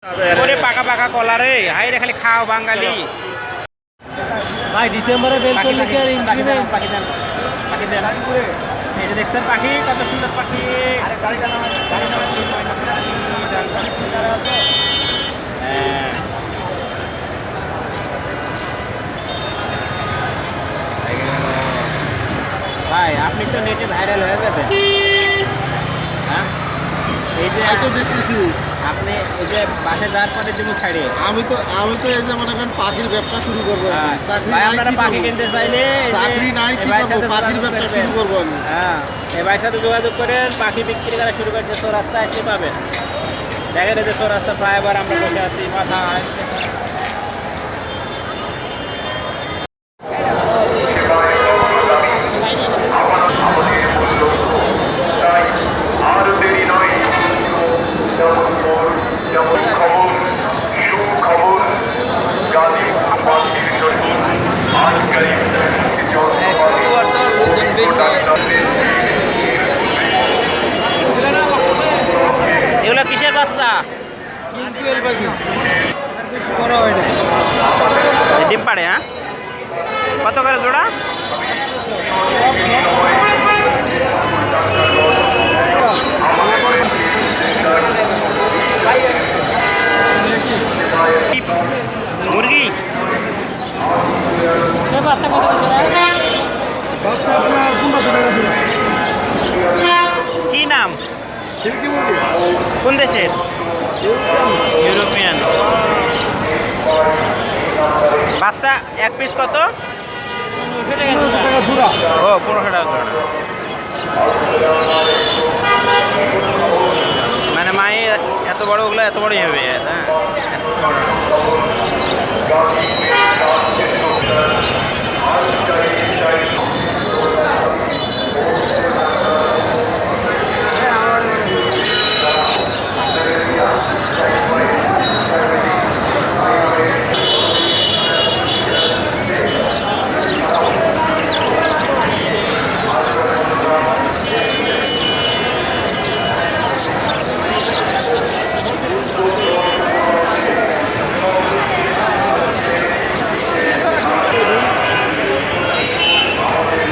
করে পাকা পাকা কলা রে, হাই রে খালি খাও বাঙালি। ভাই ডিসেম্বরে বেল করলে কি আর ইনক্রিমেন্ট? পাখি দেন, পাখি দেন। এই যে দেখছেন পাখি, কত সুন্দর পাখি। হ্যাঁ। ভাই আপনি তো নেটে ভাইরাল হয়ে গেছেন। হ্যাঁ, এই যে দেখতেছি আপনি এই যে বাসে যাওয়ার পরে দিব ছাড়ে, আমি তো এই যে মনে করেন পাখির ব্যবসা শুরু করবো। চাকরি ভাই নাই, আপনারা কি পাখি করবো? কিনতে চাইলে এই যে চাকরি নাই, কি এই ভাইয়ের করবো? সাথে পাখির যোগাযোগ ব্যবসা করবেন। শুরু করবো আমি। হ্যাঁ, এই ভাইয়ের সাথে যোগাযোগ করেন, পাখি বিক্রি করা শুরু করতে তো রাস্তা আসতে পাবেন। দেখেন এই যে তো রাস্তা ফ্লাইওভার আমরা বসে আছি মাথায়। এগুলো কিসের বাচ্চা? ডিম পাড়ে? হ্যাঁ, কত করে জোড়া? মুরগি বাচ্চা কত কিছু বাচ্চা আপনার 1500 টাকা ছিল। কি নাম? সিল্কি মুরগি কোন দেশের? ইউরোপিয়ান। বাচ্চা এক পিস কত? 1500 টাকা জোড়া। ও 1500 টাকা জোড়া। মানে মায়ে এত বড়, ওগুলো এত বড়ই হবে। হ্যাঁ, এত বড়।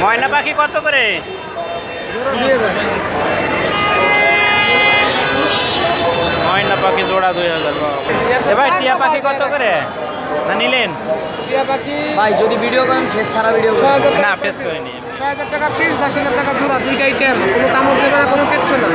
ময়না পাখি কত করে? ময়না পাখি জোড়া 2000। এ ভাই টিয়া পাখি কত করে? না নিলেন? টিয়া পাখি ভাই যদি ভিডিও করেন ফেস ছাড়া ভিডিও করেন। 6000 না, টাকা ফেস করে নি। 6000 টাকা পিস, 10000 টাকা জোড়া, দুইটা আইটেম। কোনো কামড় দেবে না, কোনো কিচ্ছু না।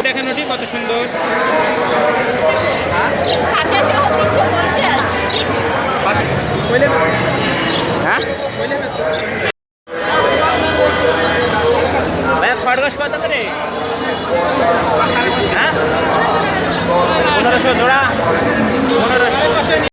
দেখেন ওটি কত সুন্দর। হ্যাঁ, ভাইয়া খরগোশ কত করে? হ্যাঁ, 1500 জোড়া। 1500।